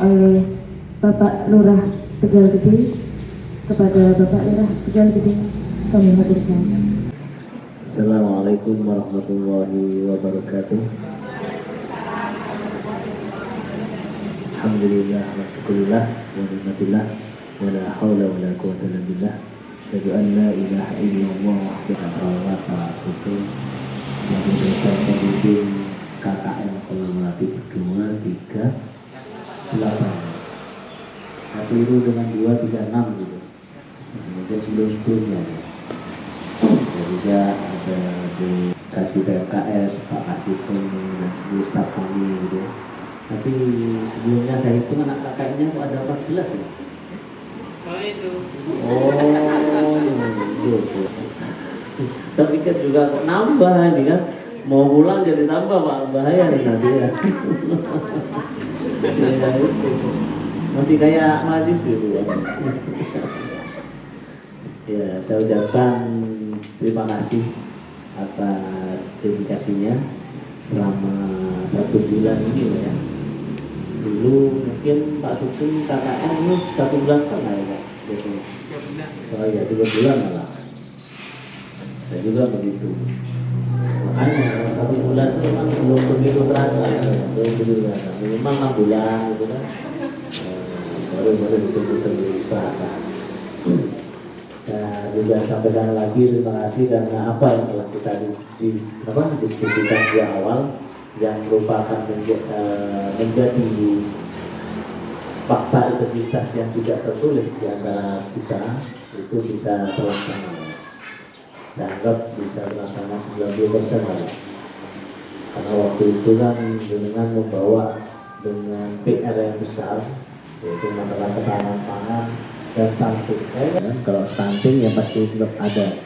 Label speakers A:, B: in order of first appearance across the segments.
A: oleh Bapak Lurah Tegal Gede. Kepada Bapak Lurah Tegal Gede kami haturkan.
B: Assalamualaikum warahmatullahi wabarakatuh. Alhamdulillah wa syukurillah wa ni'matillah wa la hawla wa la quwwata illa billah. Asyhadu an la ilaha illallah wahdahu la syarika lahu wa Indonesia pemimpin KKN kolaboratif 238. Keliru dengan 236 gitu. Kemudian sebelum-sebelumnya juga ada si kasih PMKS, Pak Kasih dan seluruh staf kami gitu. Tapi sebelumnya saya hitung anak kakaknya kok ada 14 ya?
C: Oh itu.
B: Oh, itu. Saya pikir juga kok nambah ini kan. Mau pulang jadi tambah Pak, bahaya nih nanti ya. Ya itu. Masih kayak mahasiswa itu ya. Ya, saya ucapkan terima kasih atas dedikasinya selama 1 bulan ini ya. Dulu mungkin Pak Suksen KKN ini 1 bulan setengah ya Pak biasanya. Oh iya 2 bulan malah. Saya juga begitu. Makanya 1 bulan itu memang belum begitu terasa ya, belum begitu terasa. Memang 6 bulan gitu kan. Baru betul-betul terasa. Nah, juga sampaikan lagi terima kasih karena apa yang telah kita diskusikan di awal yang merupakan menjadi fakta integritas yang tidak tertulis di antara kita itu bisa terlaksana. Dianggap bisa terlaksana 90% lah. Karena waktu itu kan dengan membawa dengan PR yang besar yaitu masalah ketahanan pangan dan stunting. Kalau stunting ya pasti tetap ada.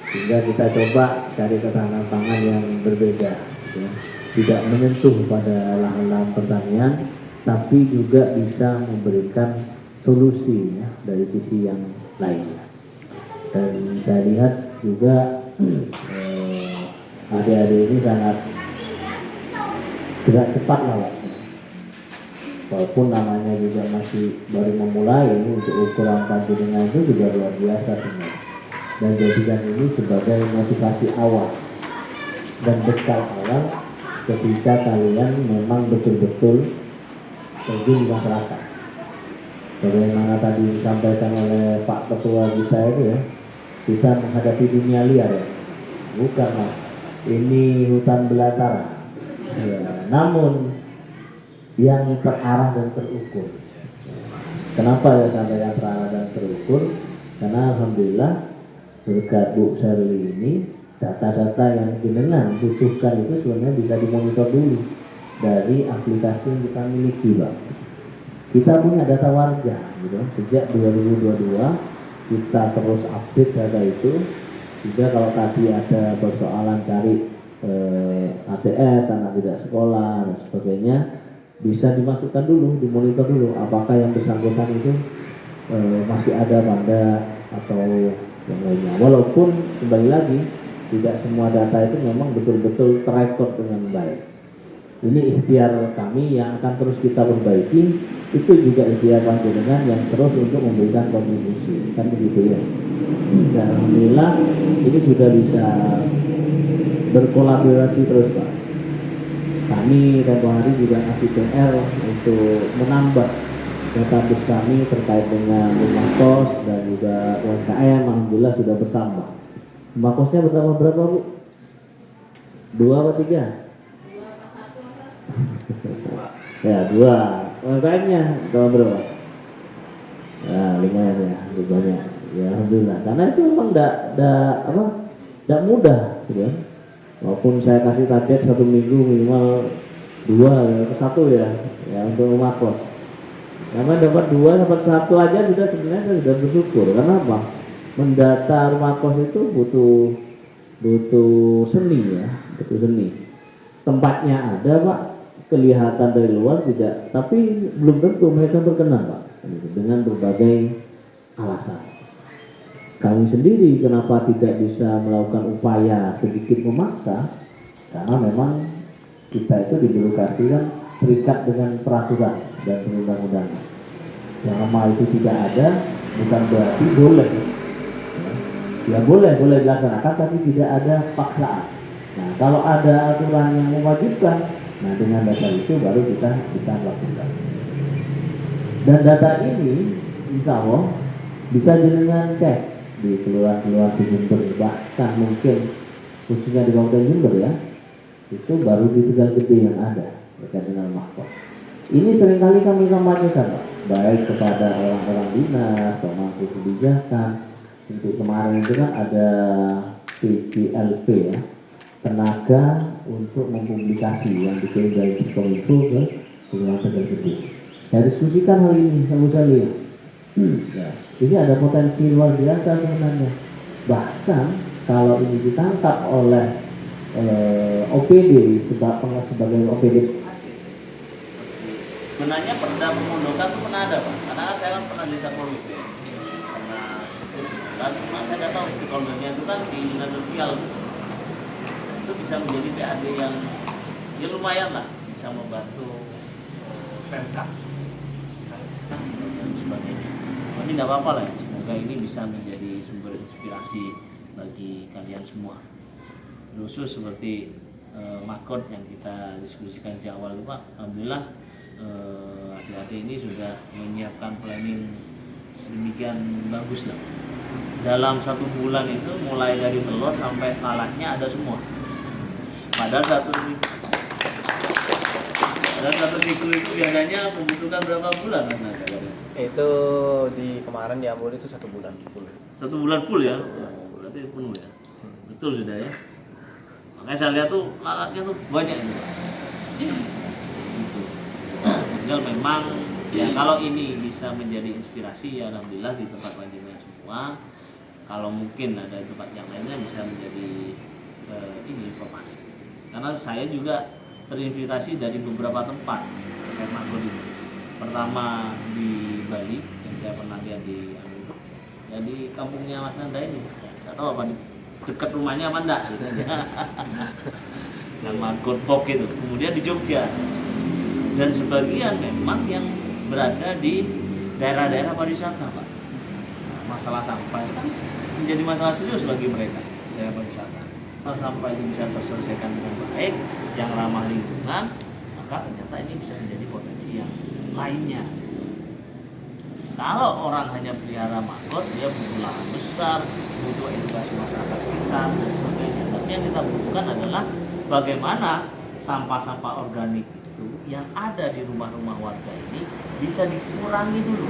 B: Sehingga kita coba cari ketahanan pangan yang berbeda, ya. Tidak menyentuh pada lahan-lahan pertanian, tapi juga bisa memberikan solusi ya, dari sisi yang lainnya. Dan saya lihat juga adik-adik ini sangat gerak cepat lah. Walaupun namanya juga masih baru memulai, ini untuk ukuran panjenengan itu juga luar biasa sebenarnya. Dan jadikan ini sebagai motivasi awal dan bekal awal ketika kalian memang betul-betul terjun di masyarakat. Bagaimana tadi disampaikan oleh Pak Ketua kita itu ya, kita menghadapi dunia liar ya. Bukan Mas, ini hutan belantara. Ya, namun yang terarah dan terukur. Kenapa ya sampai yang terarah dan terukur? Karena alhamdulillah berkat Bu Sherly ini data-data yang jenengan butuhkan itu sebenarnya bisa dimonitor dulu dari aplikasi yang kita miliki, Pak. Kita punya data warga, gitu. Sejak 2022 kita terus update data itu. Juga kalau tadi ada persoalan cari ATS, anak tidak sekolah dan sebagainya, bisa dimasukkan dulu, dimonitor dulu apakah yang bersangkutan itu masih ada tanda atau yang lainnya. Walaupun kembali lagi tidak semua data itu memang betul-betul terekod dengan baik. Ini ikhtiar kami yang akan terus kita perbaiki. Itu juga ikhtiar panjenengan yang terus untuk memberikan kontribusi, kan begitu ya. Dan alhamdulillah ini sudah bisa berkolaborasi terus Pak. Kami dan Bang Hari juga ngasih PR untuk menambah database kami terkait dengan rumah kos dan juga UMKM. Alhamdulillah sudah bertambah. Rumah kosnya bertambah berapa Bu? 2 atau 3? Ya 2. UMKM-nya bertambah berapa? Ya lumayan ya, lebih banyak. Ya alhamdulillah. Karena itu memang tidak mudah, gitu ya. Walaupun saya kasih target 1 minggu minimal 2 atau 1 ya untuk rumah kos. Karena dapat 2, dapat 1 aja sudah sebenarnya sudah bersyukur. Karena apa? Mendata rumah kos itu butuh seni ya, butuh seni. Tempatnya ada Pak, kelihatan dari luar tidak, tapi belum tentu mereka berkenan Pak, dengan berbagai alasan. Kami sendiri kenapa tidak bisa melakukan upaya sedikit memaksa? Karena memang kita itu dibirokrasi kan terikat dengan peraturan dan perundang-undangan. Selama itu tidak ada, bukan berarti boleh. Ya boleh dilaksanakan, tapi tidak ada paksaan. Nah, kalau ada aturan yang mewajibkan, nah dengan dasar itu baru kita bisa lakukan. Dan data ini, insya Allah, bisa jenengan cek di kelurahan-kelurahan di Jember, bahkan mungkin khususnya di Kabupaten Jember ya, itu baru di Tegal Gede yang ada terkait dengan mahkot. Ini seringkali kami kampanyekan, Pak, baik kepada orang-orang dinas, pemangku kebijakan. Untuk kemarin itu kan ada PCLP ya, tenaga untuk mempublikasi yang dikirim dari Kominfo ke Kelurahan Tegal Gede. Saya diskusikan hal ini sama sekali. Ya, ini ada potensi luar biasa sebenarnya. Bahkan kalau ini ditangkap oleh OPD sebagai OPD.
D: Sebenarnya perda pemondokan itu pernah ada, Pak. Karena saya kan pernah di Satpol PP. Karena itu sebulan, cuma saya nggak tahu stakeholdernya itu kan di dinas sosial. Itu bisa menjadi PAD yang ya lumayan lah, bisa membantu Pemkab dan sebagainya. Tapi nggak apa-apa lah ya. Semoga ini bisa menjadi sumber inspirasi bagi kalian semua. Khusus seperti makot yang kita diskusikan di awal itu, Pak. Alhamdulillah adik-adik ini sudah menyiapkan planning sedemikian bagus lah. Dalam 1 bulan itu mulai dari telur sampai lalaknya ada semua. Padahal satu siklus itu biasanya membutuhkan berapa bulan, Mas Naga?
E: Itu di kemarin di Ambon itu 1 bulan full.
D: 1 bulan full ya? Berarti penuh ya? Betul sudah ya? Makanya saya lihat tuh lalaknya tuh banyak ini, Pak. Tinggal memang ya kalau ini bisa menjadi inspirasi ya alhamdulillah di tempat panjenengan semua. Kalau mungkin ada tempat yang lainnya bisa menjadi ini informasi. Karena saya juga terinspirasi dari beberapa tempat terkait makro ini. Pertama di Bali yang saya pernah lihat di ya di kampungnya Mas Nanda ini. Nggak tahu apa dekat rumahnya apa enggak gitu aja. Nama Godpok itu. Kemudian di Jogja. Dan sebagian memang yang berada di daerah-daerah pariwisata, Pak. Masalah sampah kan menjadi masalah serius bagi mereka daerah pariwisata. Kalau sampah itu bisa terselesaikan dengan baik, yang ramah lingkungan, maka ternyata ini bisa menjadi potensi yang lainnya. Kalau orang hanya pelihara maggot, dia butuh lahan besar, butuh edukasi masyarakat sekitar dan sebagainya. Tapi yang kita butuhkan adalah bagaimana sampah-sampah organik itu yang ada di rumah-rumah warga ini bisa dikurangi dulu.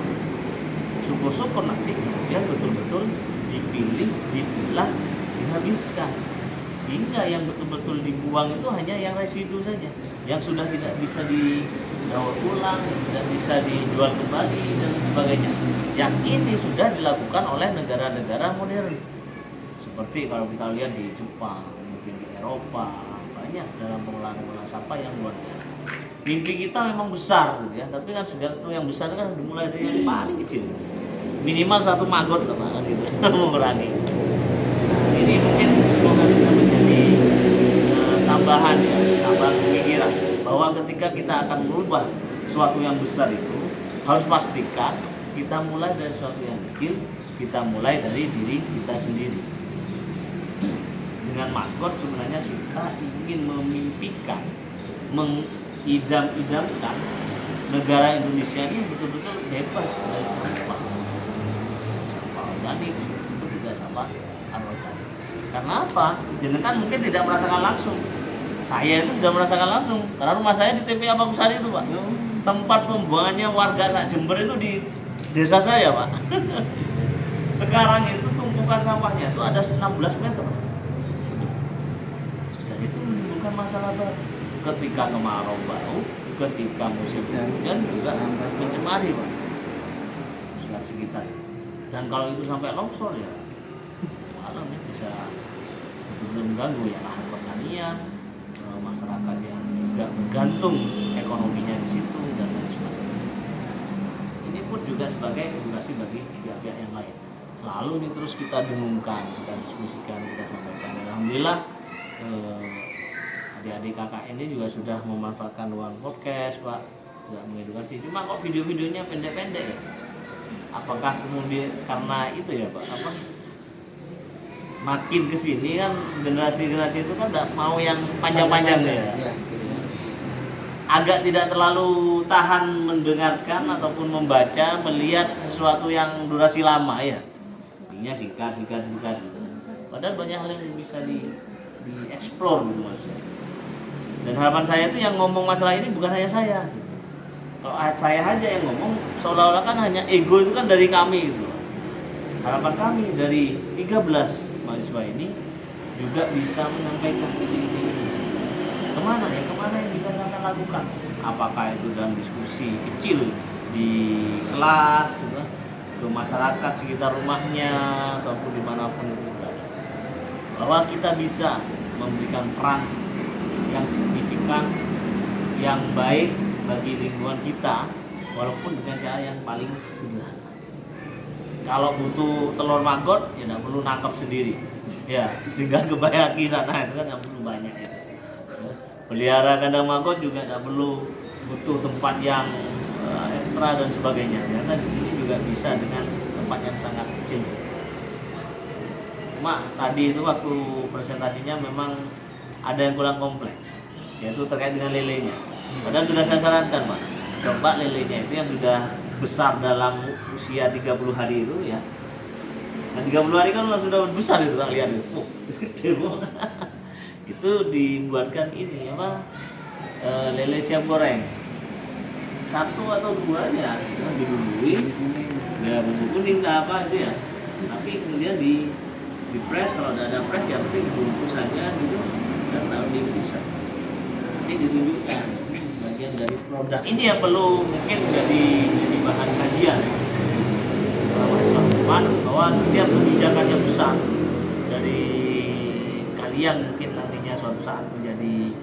D: Syukur-syukur nanti kemudian betul-betul dipilih, dipilah, dihabiskan. Sehingga yang betul-betul dibuang itu hanya yang residu saja, yang sudah tidak bisa didaur ulang, tidak bisa dijual kembali dan sebagainya. Yang ini sudah dilakukan oleh negara-negara modern. Seperti kalau kita lihat di Jepang, mungkin di Eropa, banyak dalam pengolahan sampah yang luar biasa. Mimpi kita memang besar gitu ya, tapi kan segala itu yang besar kan dimulai dari yang paling kecil. Minimal 1 maggot lah gitu, mengurangi. Ini mungkin semoga bisa menjadi tambahan ya, tambahan pemikiran bahwa ketika kita akan merubah sesuatu yang besar itu harus pastikan kita mulai dari sesuatu yang kecil, kita mulai dari diri kita sendiri. Dengan maggot sebenarnya kita ingin memimpikan, mengidam-idamkan negara Indonesia ini betul-betul bebas dari sampah organik, itu juga sampah anorganik. Karena apa? Jenengan mungkin tidak merasakan langsung. Saya itu sudah merasakan langsung. Karena rumah saya di TPA Bakusari itu, Pak. Tempat pembuangannya warga sak Jember itu di desa saya, Pak. Sekarang itu tumpukan sampahnya itu ada 16 meter. Dan itu menimbulkan masalah baru. Ketika kemarau bau, ketika musim hujan juga mencemari, Pak. Sekitar. Dan kalau itu sampai longsor ya, malam ya bisa betul-betul mengganggu ya lahan pertanian, masyarakat yang juga bergantung ekonominya di situ dan lain sebagainya. Ini pun juga sebagai edukasi bagi pihak-pihak yang lain. Selalu ini terus kita dengungkan, kita diskusikan, kita sampaikan. Alhamdulillah adik kakak ini juga sudah memanfaatkan ruang podcast Pak, sudah mengedukasi. Cuma kok video-videonya pendek-pendek ya? Apakah kemudian karena itu ya Pak? Apa? Makin kesini kan generasi-generasi itu kan tidak mau yang panjang-panjang ya.
F: Iya,
D: Agak tidak terlalu tahan mendengarkan ataupun membaca, melihat sesuatu yang durasi lama ya. Intinya singkat. Padahal banyak hal yang bisa dieksplor gitu maksudnya. Dan harapan saya itu yang ngomong masalah ini bukan hanya saya. Kalau saya aja yang ngomong, seolah-olah kan hanya ego itu kan dari kami gitu. Harapan kami dari 13 mahasiswa ini juga bisa menyampaikan ini. Kemana yang bisa saya lakukan? Apakah itu dalam diskusi kecil di kelas, gitu, ke masyarakat sekitar rumahnya ataupun dimanapun itu, bahwa kita bisa memberikan peran yang signifikan, yang baik bagi lingkungan kita, walaupun dengan cara yang paling sederhana. Kalau butuh telur maggot, ya tidak perlu nangkap sendiri. Ya, tinggal kebayaki sana itu kan yang perlu banyak ya. Pelihara kandang maggot juga tidak perlu butuh tempat yang ekstra dan sebagainya. Karena di sini juga bisa dengan tempat yang sangat kecil. Cuma tadi itu waktu presentasinya memang ada yang kurang kompleks, yaitu terkait dengan lelenya. Padahal sudah saya sarankan Pak, coba lelenya itu yang sudah besar dalam usia 30 hari itu ya. Nah 30 hari kan sudah besar itu tak lihat itu. Gede banget. Itu dibuatkan ini apa? Lele siap goreng. 1 atau 2 ya, didului. Ya bumbu kuning apa itu ya. Tapi kemudian di press, kalau ada press ya penting dibungkus saja gitu dan taruh di freezer. Ini ditunjukkan bagian dari produk. Ini yang perlu mungkin jadi bahan kajian bahwa setiap kebijakan yang besar dari kalian mungkin nantinya suatu saat menjadi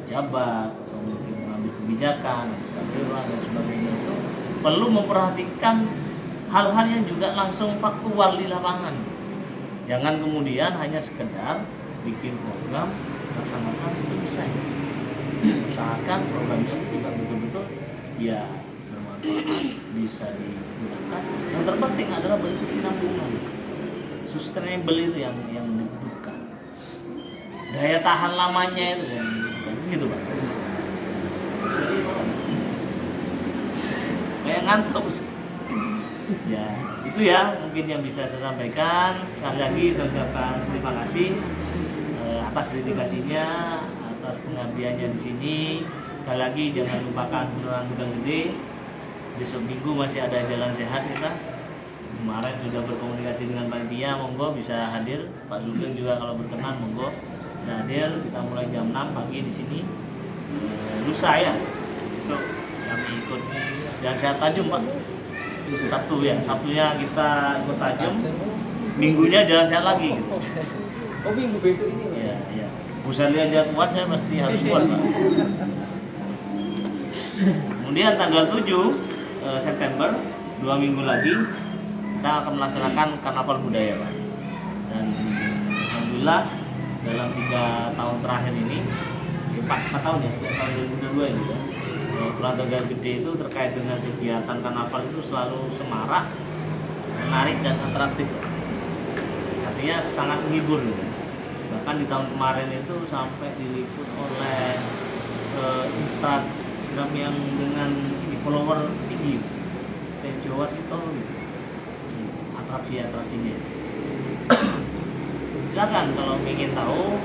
D: pejabat atau mungkin mengambil kebijakan dan sebagainya itu perlu memperhatikan hal-hal yang juga langsung faktual di lapangan. Jangan kemudian hanya sekedar bikin program laksanakan selesai. Usahakan programnya juga betul-betul ya bermanfaat, bisa digunakan. Yang terpenting adalah berkesinambungan. Sustainable itu yang dibutuhkan. Daya tahan lamanya itu yang dibutuhkan. Gitu Pak. Jadi kayak ngantuk. Ya, itu ya mungkin yang bisa saya sampaikan. Sekali lagi saya ucapkan terima kasih atas dedikasinya, atas pengabdiannya di sini. Sekali lagi jangan lupakan Kelurahan Tegal Gede. Besok Minggu masih ada jalan sehat kita. Kemarin sudah berkomunikasi dengan panitia, monggo bisa hadir. Pak Sugeng juga kalau berkenan monggo bisa hadir. Kita mulai jam 6 pagi di sini. Lusa ya. Besok kami ikut jalan sehat Tajum Pak. Sabtu ya, Sabtunya kita ikut Tajum. Minggunya jalan sehat lagi gitu.
F: Oh minggu besok ini
D: Iya, iya. Busali aja kuat, saya pasti harus kuat Pak. Kemudian tanggal 7 September, 2 minggu lagi kita akan melaksanakan karnaval budaya Pak. Dan alhamdulillah dalam 3 tahun terakhir ini 4 tahun ya, sejak tahun 2022 ini ya, Kelurahan Tegal Gede itu terkait dengan kegiatan karnaval itu selalu semarak, menarik dan atraktif. Artinya sangat menghibur gitu. Bahkan di tahun kemarin itu sampai diliput oleh Instagram yang dengan follower tinggi, kayak Jawa Sito gitu. Atraksi-atraksinya. Silakan kalau ingin tahu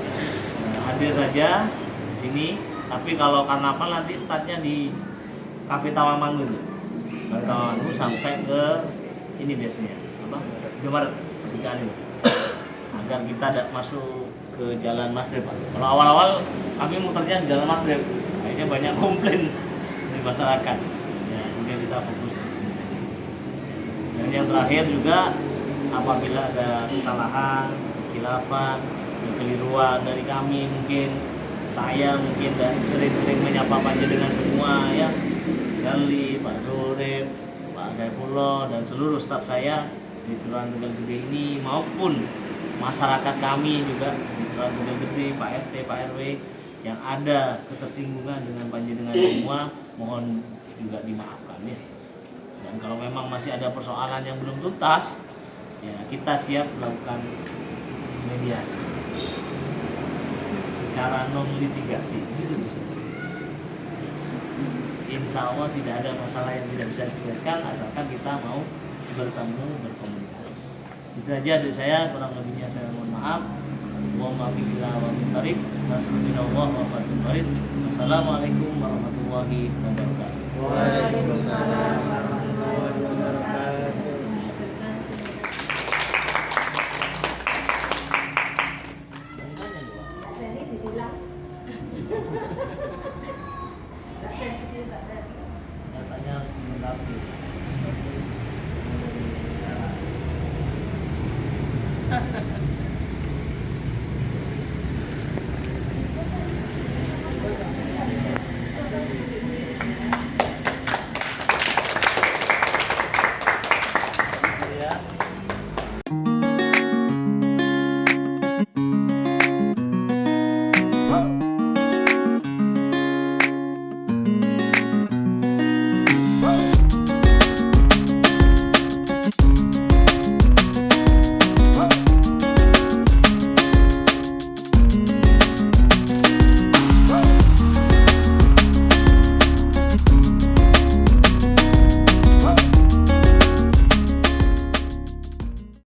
D: hadir saja di sini. Tapi kalau karnaval nanti startnya di Cafe Tawamangu itu. Cafe Tawamangu sampai ke ini biasanya apa? Maret pertigaan itu. Agar kita tidak masuk ke Jalan Masrib Pak. Kalau awal-awal kami muternya di Jalan Masrib, akhirnya banyak komplain dari masyarakat. Ya, sehingga kita fokus di sini saja. Dan yang terakhir juga apabila ada kesalahan, khilafan, kekeliruan dari kami mungkin saya mungkin dan sering-sering menyapa panjenengan semua ya, Gali, Pak Surip, Pak Saifullah dan seluruh staf saya di Kelurahan Tegal Gede ini maupun masyarakat kami juga di Kelurahan Tegal Gede, Pak RT, Pak RW yang ada ketersinggungan dengan panjenengan semua, mohon juga dimaafkan ya. Dan kalau memang masih ada persoalan yang belum tuntas, ya kita siap melakukan mediasi secara non litigasi gitu. Insya Allah tidak ada masalah yang tidak bisa diselesaikan asalkan kita mau bertemu, berkomunikasi. Itu aja dari saya, kurang lebihnya saya mohon maaf. Wa ma billahi wa billahi. Wassalamualaikum warahmatullahi wabarakatuh.